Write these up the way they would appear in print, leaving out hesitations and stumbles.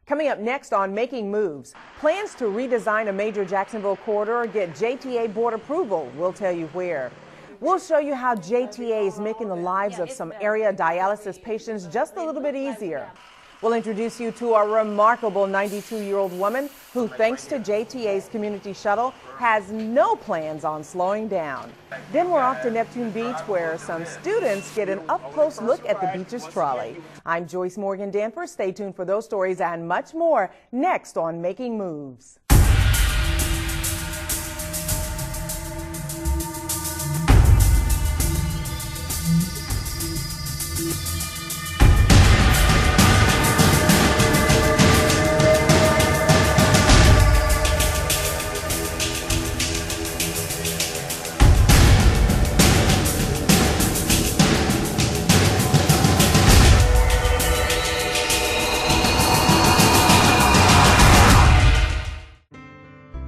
Coming up next on Making Moves, plans to redesign a major Jacksonville corridor get JTA board approval. We'll tell you where. We'll show you how JTA is making the lives of some area dialysis patients just a little bit easier. We'll introduce you to a remarkable 92-year-old woman who, thanks to JTA's community shuttle, has no plans on slowing down. Then we're off to Neptune Beach, where some students get an up-close look at the beach's trolley. I'm Joyce Morgan Danforth. Stay tuned for those stories and much more next on Making Moves.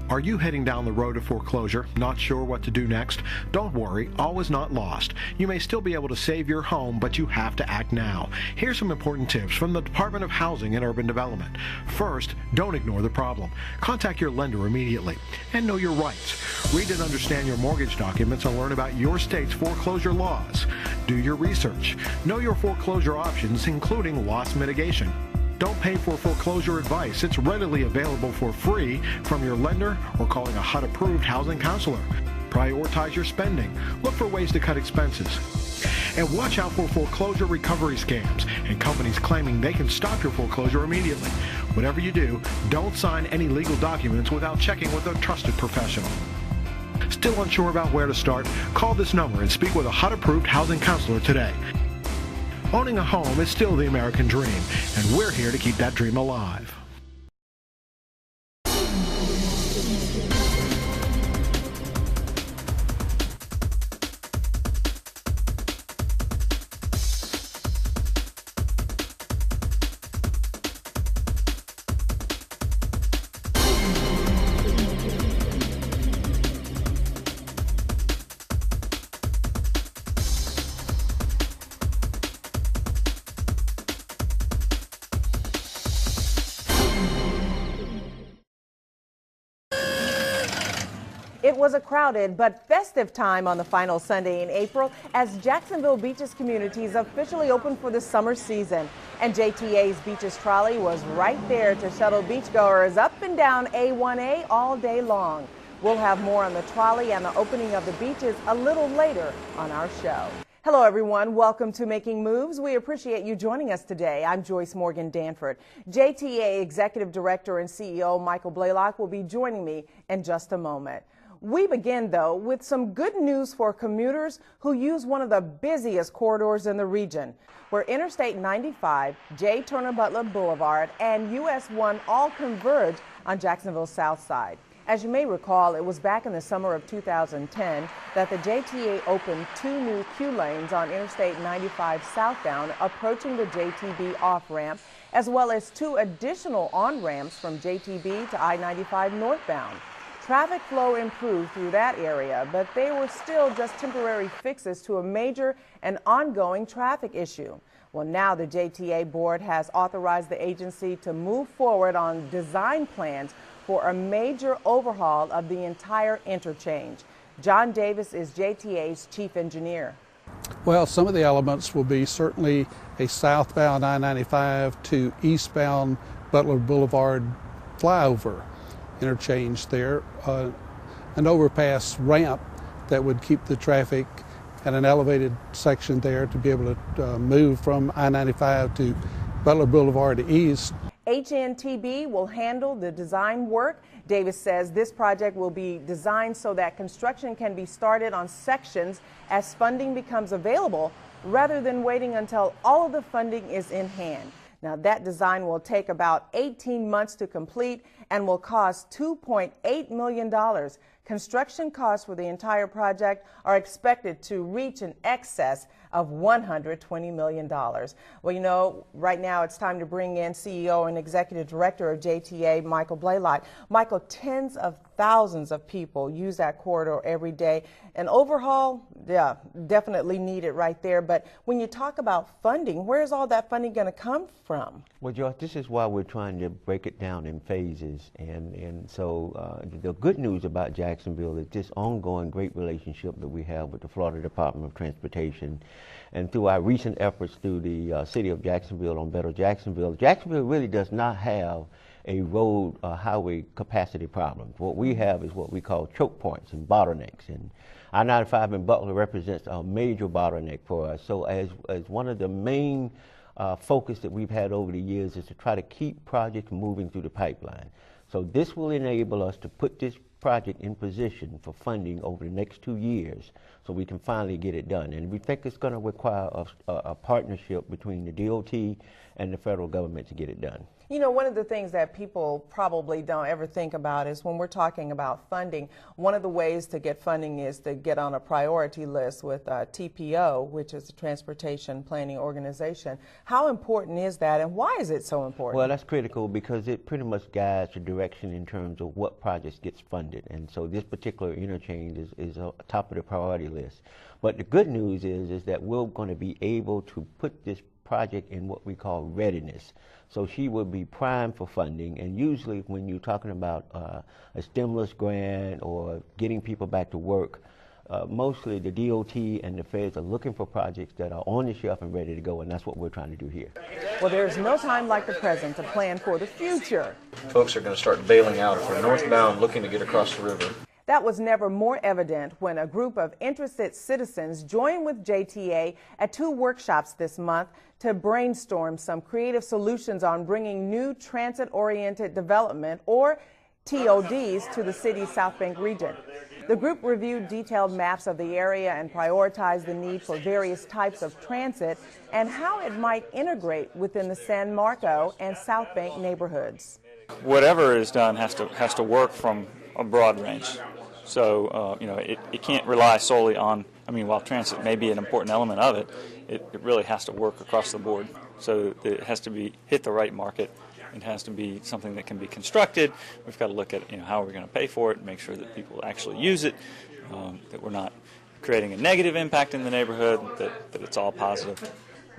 Are you heading down the road of foreclosure, not sure what to do next? Don't worry, all is not lost. You may still be able to save your home, but you have to act now. Here's some important tips from the Department of Housing and Urban Development. First, don't ignore the problem. Contact your lender immediately and know your rights. Read and understand your mortgage documents and learn about your state's foreclosure laws. Do your research. Know your foreclosure options, including loss mitigation. Don't pay for foreclosure advice. It's readily available for free from your lender or calling a HUD-approved housing counselor. Prioritize your spending. Look for ways to cut expenses. And watch out for foreclosure recovery scams and companies claiming they can stop your foreclosure immediately. Whatever you do, don't sign any legal documents without checking with a trusted professional. Still unsure about where to start? Call this number and speak with a HUD-approved housing counselor today. Owning a home is still the American dream, and we're here to keep that dream alive. It was a crowded but festive time on the final Sunday in April as Jacksonville Beach's communities officially opened for the summer season. And JTA's Beaches Trolley was right there to shuttle beachgoers up and down A1A all day long. We'll have more on the trolley and the opening of the beaches a little later on our show. Hello, everyone. Welcome to Making Moves. We appreciate you joining us today. I'm Joyce Morgan Danforth. JTA Executive Director and CEO Michael Blaylock will be joining me in just a moment. We begin, though, with some good news for commuters who use one of the busiest corridors in the region, where Interstate 95, J. Turner Butler Boulevard, and US 1 all converge on Jacksonville's south side. As you may recall, it was back in the summer of 2010 that the JTA opened 2 new Q lanes on Interstate 95 southbound approaching the JTB off-ramp, as well as 2 additional on-ramps from JTB to I-95 northbound. Traffic flow improved through that area, but they were still just temporary fixes to a major and ongoing traffic issue. Well, now the JTA board has authorized the agency to move forward on design plans for a major overhaul of the entire interchange. John Davis is JTA's chief engineer. Well, some of the elements will be certainly a southbound I-95 to eastbound Butler Boulevard flyover interchange there, an overpass ramp that would keep the traffic at an elevated section there to be able to move from I-95 to Butler Boulevard to east. HNTB will handle the design work. Davis says this project will be designed so that construction can be started on sections as funding becomes available rather than waiting until all of the funding is in hand. Now, that design will take about 18 months to complete and will cost $2.8 million. construction costs for the entire project are expected to reach an excess of $120 million. Well, you know, right now it's time to bring in CEO and Executive Director of JTA, Michael Blaylock. Michael, tens of thousands of people use that corridor every day. An overhaul, yeah, definitely needed right there. But when you talk about funding, where's all that funding going to come from? Well, George, this is why we're trying to break it down in phases. And so the good news about Jacksonville is this ongoing great relationship that we have with the Florida Department of Transportation. And through our recent efforts through the city of Jacksonville on Better Jacksonville, Jacksonville really does not have a road highway capacity problem. What we have is what we call choke points and bottlenecks. And I-95 in Butler represents a major bottleneck for us. So as one of the main focus that we've had over the years is to try to keep projects moving through the pipeline. So this will enable us to put this project in position for funding over the next 2 years so we can finally get it done. And we think it's going to require a partnership between the DOT and the federal government to get it done. You know, one of the things that people probably don't ever think about is when we're talking about funding, one of the ways to get funding is to get on a priority list with TPO, which is a Transportation Planning Organization. How important is that, and why is it so important? Well, that's critical because it pretty much guides the direction in terms of what projects gets funded. And so this particular interchange is top of the priority list. But the good news is that we're going to be able to put this project in what we call readiness. So she will be primed for funding, and usually when you're talking about a stimulus grant or getting people back to work, mostly the DOT and the feds are looking for projects that are on the shelf and ready to go, and that's what we're trying to do here. Well, there's no time like the present to plan for the future. Folks are going to start bailing out if we're northbound looking to get across the river. That was never more evident when a group of interested citizens joined with JTA at 2 workshops this month to brainstorm some creative solutions on bringing new transit-oriented development, or TODs, to the city's Southbank region. The group reviewed detailed maps of the area and prioritized the need for various types of transit and how it might integrate within the San Marco and Southbank neighborhoods. Whatever is done has to work from a broad range. So, you know, it can't rely solely on, I mean, while transit may be an important element of it, it really has to work across the board. So it has to hit the right market. It has to be something that can be constructed. We've got to look at, you know, how are we going to pay for it and make sure that people actually use it, that we're not creating a negative impact in the neighborhood, that it's all positive.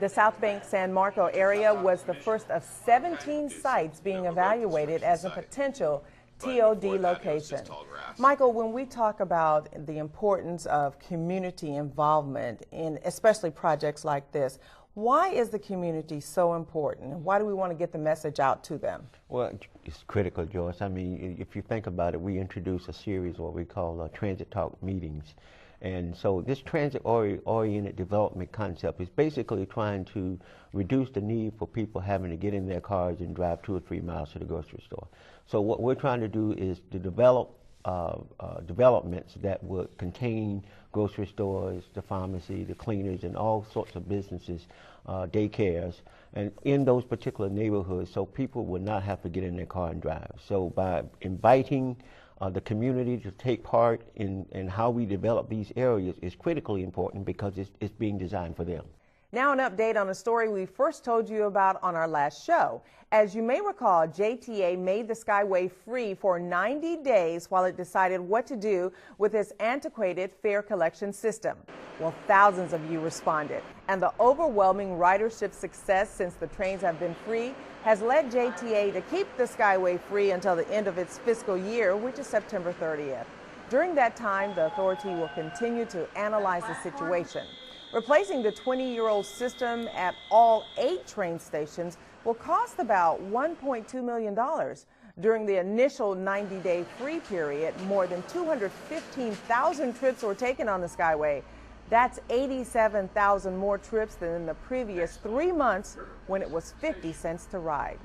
The Southbank San Marco area was the first of 17 sites being evaluated as a potential TOD location. Michael, when we talk about the importance of community involvement in especially projects like this, why is the community so important? Why do we want to get the message out to them? Well, it's critical, Joyce. I mean, if you think about it, we introduce a series of what we call transit talk meetings. And so this transit-oriented development concept is basically trying to reduce the need for people having to get in their cars and drive 2 or 3 miles to the grocery store. So what we're trying to do is to develop developments that would contain grocery stores, the pharmacy, the cleaners, and all sorts of businesses, daycares, and in those particular neighborhoods so people would not have to get in their car and drive. So by inviting the community to take part in how we develop these areas is critically important because it's being designed for them. Now an update on a story we first told you about on our last show. As you may recall, JTA made the Skyway free for 90 days while it decided what to do with its antiquated fare collection system. Well, thousands of you responded, and the overwhelming ridership success since the trains have been free has led JTA to keep the Skyway free until the end of its fiscal year, which is September 30th. During that time, the authority will continue to analyze the situation. Replacing the 20-year-old system at all 8 train stations will cost about $1.2 million. During the initial 90-day free period, more than 215,000 trips were taken on the Skyway. That's 87,000 more trips than in the previous 3 months when it was 50 cents to ride.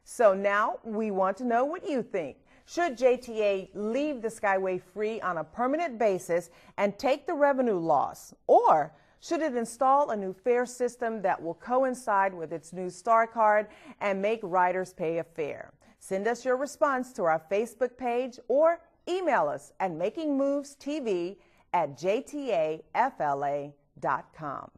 So now we want to know what you think. Should JTA leave the Skyway free on a permanent basis and take the revenue loss? Or should it install a new fare system that will coincide with its new Star Card and make riders pay a fare? Send us your response to our Facebook page or email us at makingmovestv@jtafla.com.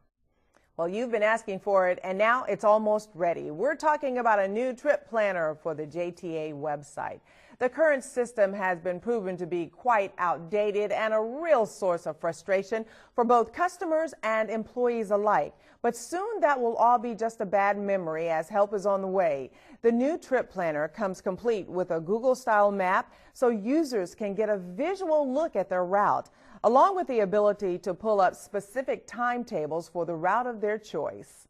Well, you've been asking for it, and now it's almost ready. We're talking about a new trip planner for the JTA website. The current system has been proven to be quite outdated and a real source of frustration for both customers and employees alike. But soon that will all be just a bad memory, as help is on the way. The new trip planner comes complete with a Google-style map so users can get a visual look at their route, along with the ability to pull up specific timetables for the route of their choice.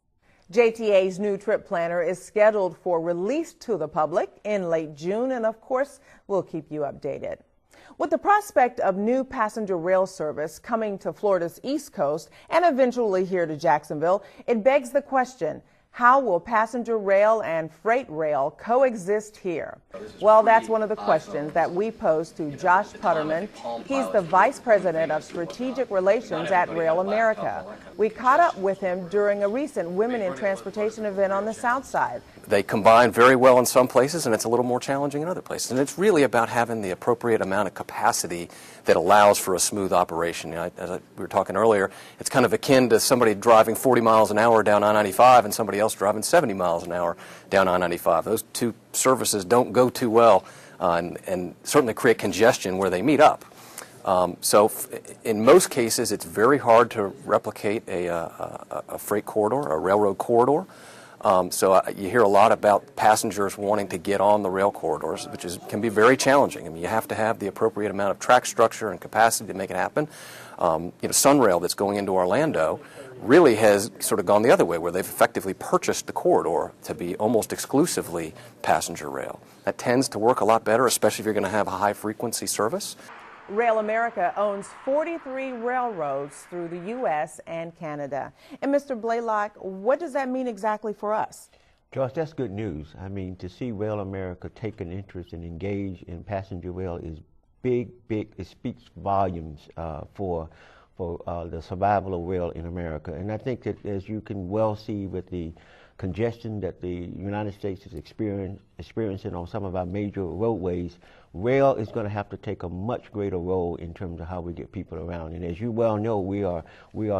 JTA's new trip planner is scheduled for release to the public in late June, and of course, we'll keep you updated. With the prospect of new passenger rail service coming to Florida's East Coast and eventually here to Jacksonville, it begs the question, how will passenger rail and freight rail coexist here? Well, that's one of the questions that we posed to Josh Putterman. He's the Vice President of Strategic Relations at Rail America. We caught up with him during a recent Women in Transportation event on the South Side. They combine very well in some places, and it's a little more challenging in other places. And it's really about having the appropriate amount of capacity that allows for a smooth operation. You know, we were talking earlier, it's kind of akin to somebody driving 40 miles an hour down I-95 and somebody else driving 70 miles an hour down I-95. Those two services don't go too well and certainly create congestion where they meet up. So in most cases, it's very hard to replicate a freight corridor, a railroad corridor. So you hear a lot about passengers wanting to get on the rail corridors, which can be very challenging. I mean, you have to have the appropriate amount of track structure and capacity to make it happen. Sunrail that's going into Orlando really has sort of gone the other way, where they've effectively purchased the corridor to be almost exclusively passenger rail. That tends to work a lot better, especially if you're going to have a high-frequency service. Rail America owns 43 railroads through the U.S. and Canada. And Mr. Blaylock, what does that mean exactly for us? Josh, that's good news. I mean, to see Rail America take an interest and engage in passenger rail is big. It speaks volumes for the survival of rail in America. And I think that, as you can well see with the congestion that the United States is experiencing on some of our major roadways, rail is going to have to take a much greater role in terms of how we get people around. And as you well know, we are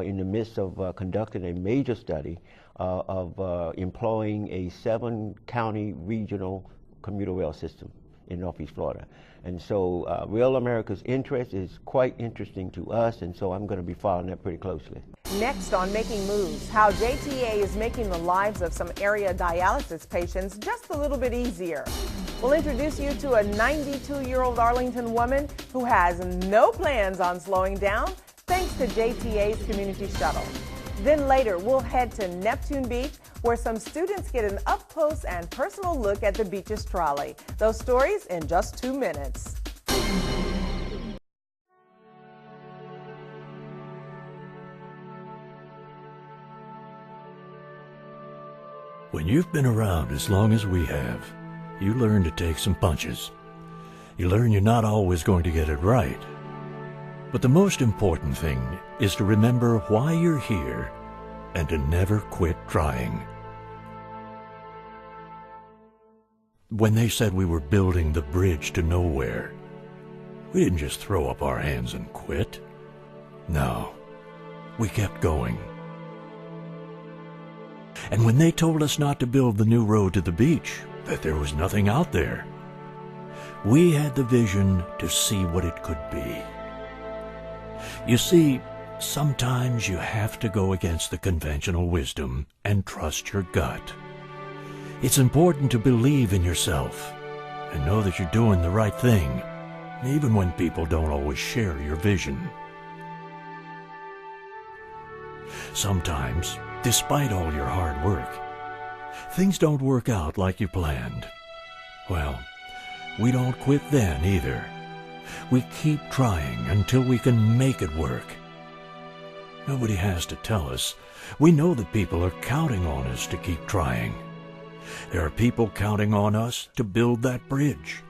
in the midst of conducting a major study of employing a 7-county regional commuter rail system in Northeast Florida. And so Rail America's interest is quite interesting to us, and so I'm going to be following that pretty closely. Next on Making Moves, how JTA is making the lives of some area dialysis patients just a little bit easier. We'll introduce you to a 92-year-old Arlington woman who has no plans on slowing down thanks to JTA's community shuttle. Then later, we'll head to Neptune Beach, where some students get an up-close and personal look at the beach's trolley. Those stories in just 2 minutes. When you've been around as long as we have, you learn to take some punches. You learn you're not always going to get it right. But the most important thing is to remember why you're here and to never quit trying. When they said we were building the bridge to nowhere, we didn't just throw up our hands and quit. No, we kept going. And when they told us not to build the new road to the beach, that there was nothing out there, we had the vision to see what it could be. You see, sometimes you have to go against the conventional wisdom and trust your gut. It's important to believe in yourself and know that you're doing the right thing, even when people don't always share your vision. Sometimes, despite all your hard work, things don't work out like you planned. Well, we don't quit then either. We keep trying until we can make it work. Nobody has to tell us. We know that people are counting on us to keep trying. There are people counting on us to build that bridge,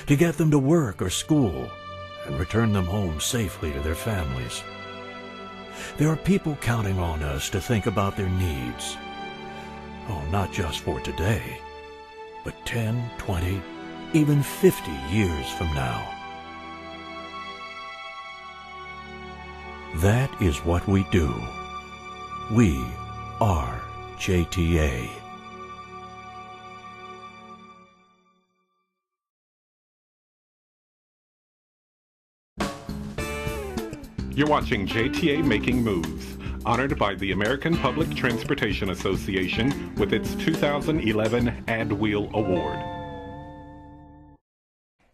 to get them to work or school, and return them home safely to their families. There are people counting on us to think about their needs. Oh, not just for today, but 10, 20, even 50 years from now. That is what we do. We are JTA. You're watching JTA Making Moves, honored by the American Public Transportation Association with its 2011 Ad Wheel Award.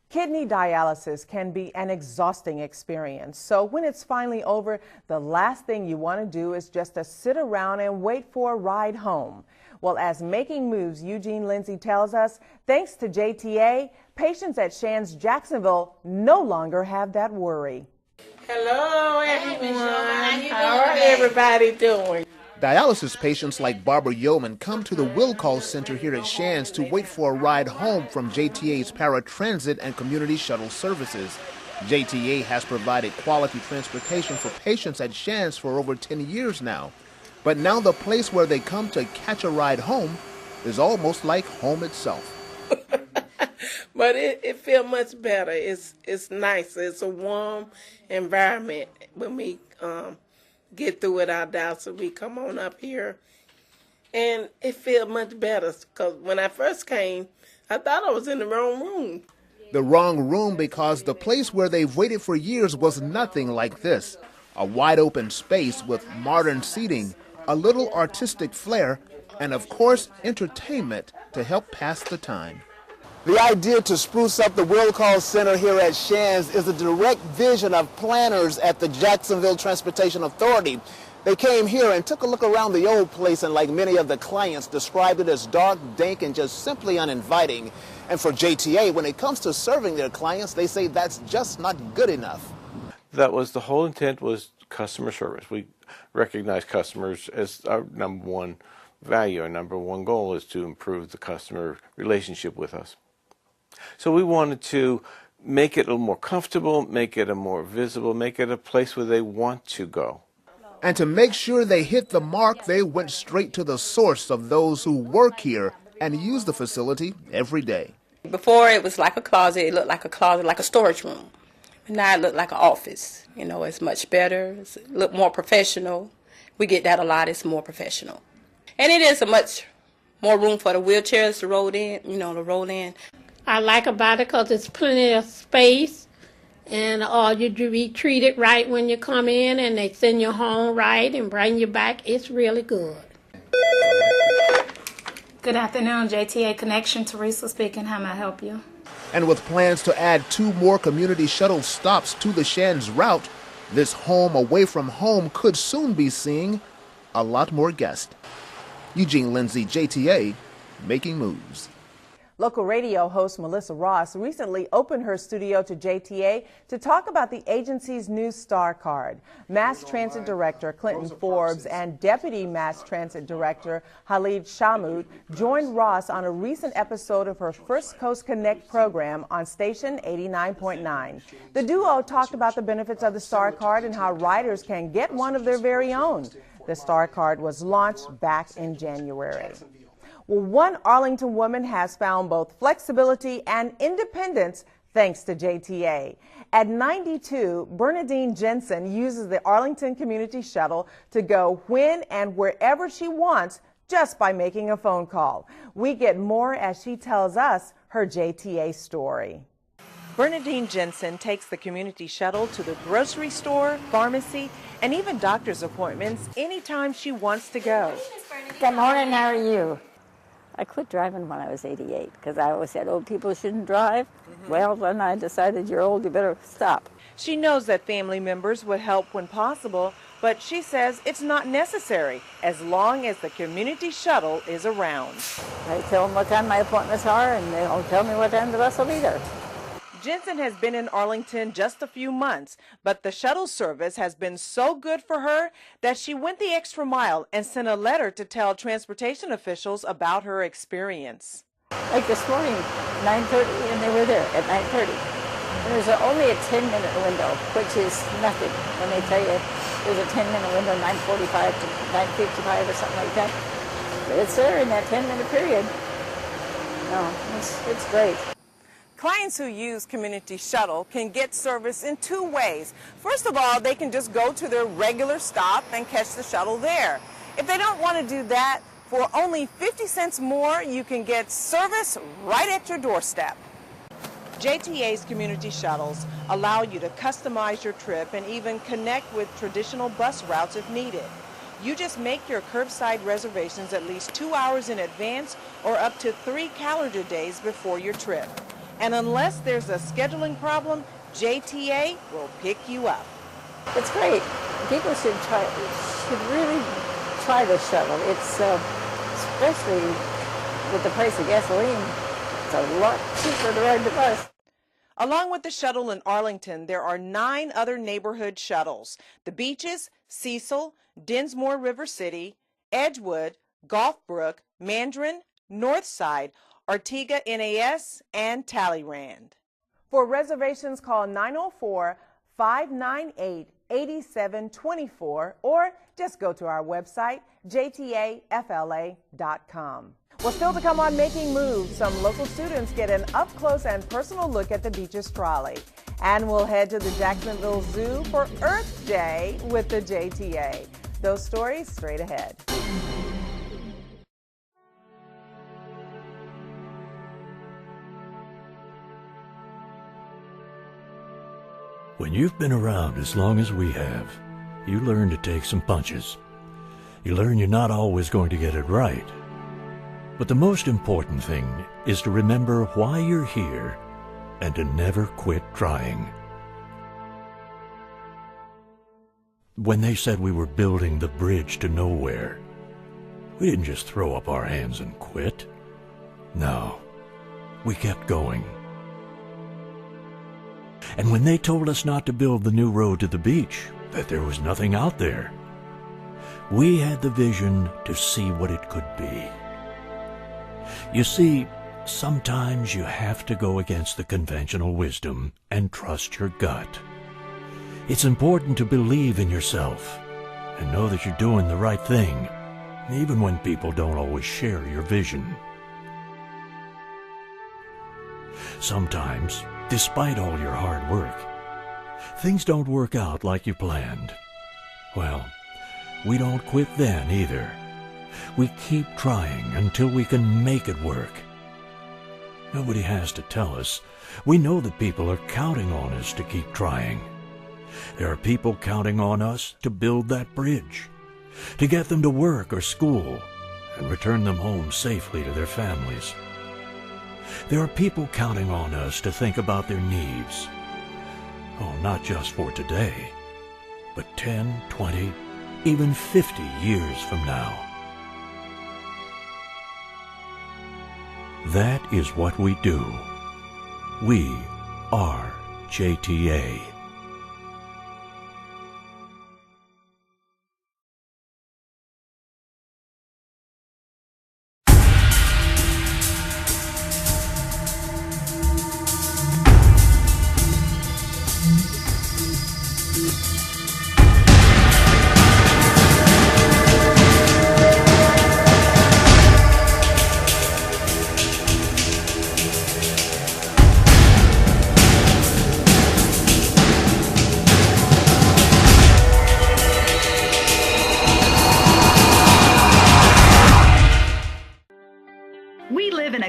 Kidney dialysis can be an exhausting experience. So when it's finally over, the last thing you want to do is just to sit around and wait for a ride home. Well, as Making Moves Eugene Lindsay tells us, thanks to JTA, patients at Shands Jacksonville no longer have that worry. Hello, everyone. How are everybody doing? Dialysis patients like Barbara Yeoman come to the Will Call Center here at Shands to wait for a ride home from JTA's paratransit and community shuttle services. JTA has provided quality transportation for patients at Shands for over 10 years now. But now the place where they come to catch a ride home is almost like home itself. But it feels much better. It's nice. It's a warm environment when we get through with our dialysis. We come on up here, and it feels much better. Because when I first came, I thought I was in the wrong room. The wrong room because the place where they've waited for years was nothing like this. A wide open space with modern seating, a little artistic flair, and of course, entertainment to help pass the time. The idea to spruce up the Will Call Center here at Shands is a direct vision of planners at the Jacksonville Transportation Authority. They came here and took a look around the old place, and like many of the clients, described it as dark, dank, and just simply uninviting. And for JTA, when it comes to serving their clients, they say that's just not good enough. That was the whole intent, was customer service. We recognize customers as our number one value. Our number one goal is to improve the customer relationship with us. So we wanted to make it a little more comfortable, make it a more visible, make it a place where they want to go. And to make sure they hit the mark, they went straight to the source of those who work here and use the facility every day. Before it was like a closet, it looked like a closet, like a storage room. Now it looked like an office. You know, it's much better, it's a little more professional. We get that a lot, it's more professional. And it is a much more room for the wheelchairs to roll in, I like about it because it's plenty of space, and you be treated right when you come in, and they send you home right and bring you back. It's really good. Good afternoon, JTA Connection. Teresa speaking. How may I help you? And with plans to add 2 more community shuttle stops to the Shands route, this home away from home could soon be seeing a lot more guests. Eugene Lindsay, JTA, Making Moves. Local radio host Melissa Ross recently opened her studio to JTA to talk about the agency's new Star Card. Mass Transit Director Clinton Forbes and Deputy Mass Transit Director Khalid Shamud joined Ross on a recent episode of her First Coast Connect program on station 89.9. The duo talked about the benefits of the Star Card and how riders can get one of their very own. The Star Card was launched back in January. Well, one Arlington woman has found both flexibility and independence thanks to JTA. At 92, Bernadine Jensen uses the Arlington Community Shuttle to go when and wherever she wants just by making a phone call. We get more as she tells us her JTA story. Bernadine Jensen takes the community shuttle to the grocery store, pharmacy, and even doctor's appointments anytime she wants to go. Good morning, how are you? I quit driving when I was 88 because I always said old people shouldn't drive. Well, then I decided you're old, you better stop. She knows that family members would help when possible, but she says it's not necessary as long as the community shuttle is around. I tell them what time my appointments are, and they'll tell me what time the bus will be there. Jensen has been in Arlington just a few months, but the shuttle service has been so good for her that she went the extra mile and sent a letter to tell transportation officials about her experience. Like this morning, 9:30, and they were there at 9:30. And there's only a 10-minute window, which is nothing when they tell you there's a 10-minute window, 9:45 to 9:55 or something like that. But it's there in that 10-minute period. No, it's great. Clients who use Community Shuttle can get service in two ways. First of all, they can just go to their regular stop and catch the shuttle there. If they don't want to do that, for only 50 cents more, you can get service right at your doorstep. JTA's Community Shuttles allow you to customize your trip and even connect with traditional bus routes if needed. You just make your curbside reservations at least 2 hours in advance or up to 3 calendar days before your trip. And unless there's a scheduling problem, JTA will pick you up. It's great. People should really try the shuttle. It's especially with the price of gasoline, it's a lot cheaper to ride the bus. Along with the shuttle in Arlington, there are 9 other neighborhood shuttles: the Beaches, Cecil, Dinsmore River City, Edgewood, Gulfbrook, Mandarin, Northside, Ortega NAS, and Talleyrand. For reservations, call 904-598-8724 or just go to our website, jtafla.com. Well, still to come on Making Moves, some local students get an up-close and personal look at the Beaches Trolley. And we'll head to the Jacksonville Zoo for Earth Day with the JTA. Those stories straight ahead. When you've been around as long as we have, you learn to take some punches. You learn you're not always going to get it right. But the most important thing is to remember why you're here and to never quit trying. When they said we were building the bridge to nowhere, we didn't just throw up our hands and quit. No, we kept going. And when they told us not to build the new road to the beach, that there was nothing out there, we had the vision to see what it could be. You see, sometimes you have to go against the conventional wisdom and trust your gut. It's important to believe in yourself and know that you're doing the right thing, even when people don't always share your vision. Sometimes, despite all your hard work, things don't work out like you planned. Well, we don't quit then either. We keep trying until we can make it work. Nobody has to tell us. We know that people are counting on us to keep trying. There are people counting on us to build that bridge, to get them to work or school, and return them home safely to their families. There are people counting on us to think about their needs. Oh, not just for today, but 10, 20, even 50 years from now. That is what we do. We are JTA.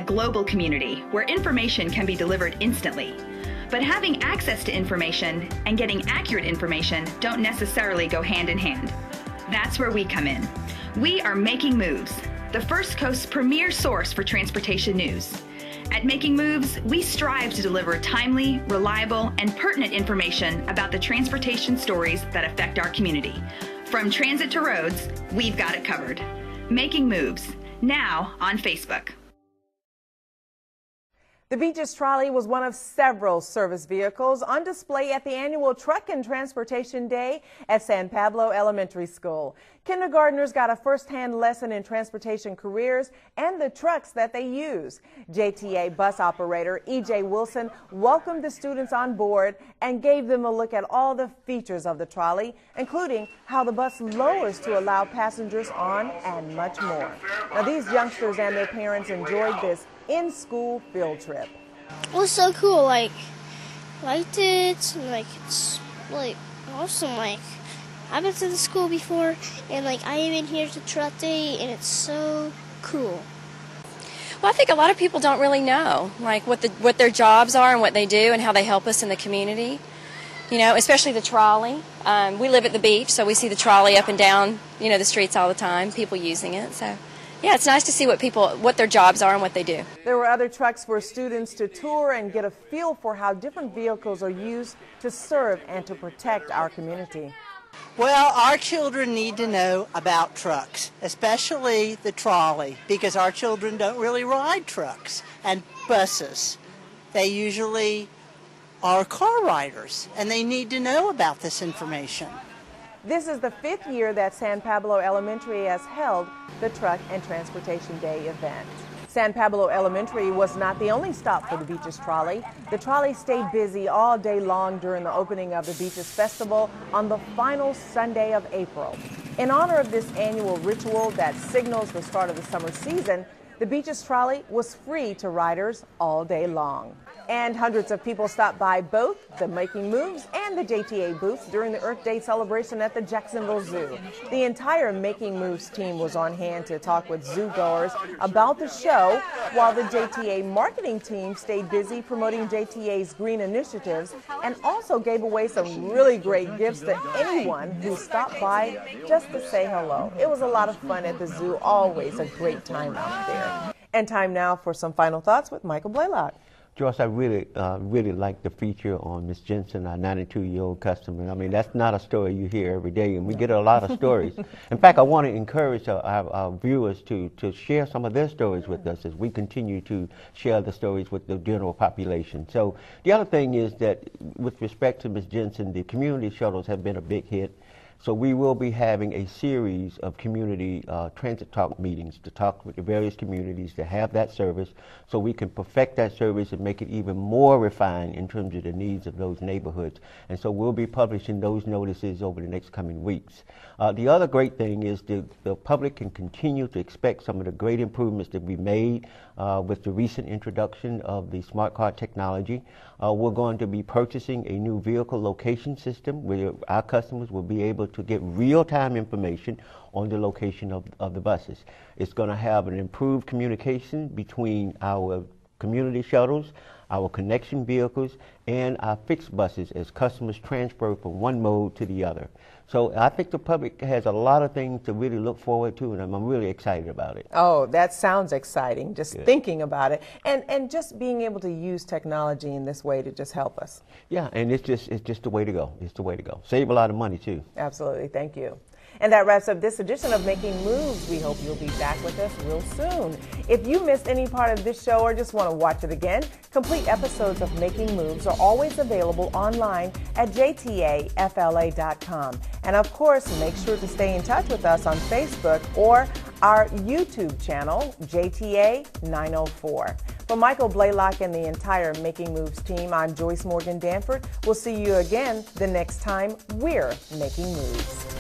Global community where information can be delivered instantly. But having access to information and getting accurate information don't necessarily go hand in hand. That's where we come in. We are Making Moves, the First Coast's premier source for transportation news. At Making Moves, we strive to deliver timely, reliable, and pertinent information about the transportation stories that affect our community. From transit to roads, we've got it covered. Making Moves, now on Facebook. The Beaches Trolley was one of several service vehicles on display at the annual Truck and Transportation Day at San Pablo Elementary School. Kindergartners got a first-hand lesson in transportation careers and the trucks that they use. JTA bus operator E.J. Wilson welcomed the students on board and gave them a look at all the features of the trolley, including how the bus lowers to allow passengers on and much more. Now, these youngsters and their parents enjoyed this in-school field trip. It was so cool, like, liked it, and like, it's like awesome, like, I've been to the school before, and like, I am in here to truck day, and it's so cool. Well, I think a lot of people don't really know, like, what their jobs are and what they do and how they help us in the community. You know, especially the trolley. We live at the beach, so we see the trolley up and down, you know, the streets all the time, people using it. So, yeah, it's nice to see what their jobs are and what they do. There were other trucks for students to tour and get a feel for how different vehicles are used to serve and to protect our community. Well, our children need to know about trucks, especially the trolley, because our children don't really ride trucks and buses. They usually are car riders, and they need to know about this information. This is the 5th year that San Pablo Elementary has held the Truck and Transportation Day event. San Pablo Elementary was not the only stop for the Beaches Trolley. The trolley stayed busy all day long during the opening of the Beaches Festival on the final Sunday of April. In honor of this annual ritual that signals the start of the summer season, the Beaches Trolley was free to riders all day long. And hundreds of people stopped by both the Making Moves and the JTA booths during the Earth Day celebration at the Jacksonville Zoo. The entire Making Moves team was on hand to talk with zoo-goers about the show, while the JTA marketing team stayed busy promoting JTA's green initiatives and also gave away some really great gifts to anyone who stopped by just to say hello. It was a lot of fun at the zoo, always a great time out there. And time now for some final thoughts with Michael Blaylock. Joyce, I really like the feature on Miss Jensen, our 92-year-old customer. I mean, that's not a story you hear every day, and we get a lot of stories. In fact, I want to encourage our viewers to share some of their stories with us as we continue to share the stories with the general population. So the other thing is that with respect to Miss Jensen, the community shuttles have been a big hit. So we will be having a series of community transit talk meetings to talk with the various communities to have that service so we can perfect that service and make it even more refined in terms of the needs of those neighborhoods. And so we'll be publishing those notices over the next coming weeks. The other great thing is the public can continue to expect some of the great improvements that we made with the recent introduction of the smart card technology. We're going to be purchasing a new vehicle location system where our customers will be able to get real-time information on the location of the buses. It's going to have an improved communication between our community shuttles, our connection vehicles, and our fixed buses as customers transfer from one mode to the other. So I think the public has a lot of things to really look forward to, and I'm really excited about it. Oh, that sounds exciting, just thinking about it, and just being able to use technology in this way to just help us. Yeah, and it's just the way to go. It's the way to go. Save a lot of money, too. Absolutely. Thank you. And that wraps up this edition of Making Moves. We hope you'll be back with us real soon. If you missed any part of this show or just want to watch it again, complete episodes of Making Moves are always available online at jtafla.com. And of course, make sure to stay in touch with us on Facebook or our YouTube channel, JTA 904. For Michael Blaylock and the entire Making Moves team, I'm Joyce Morgan Danford. We'll see you again the next time we're making moves.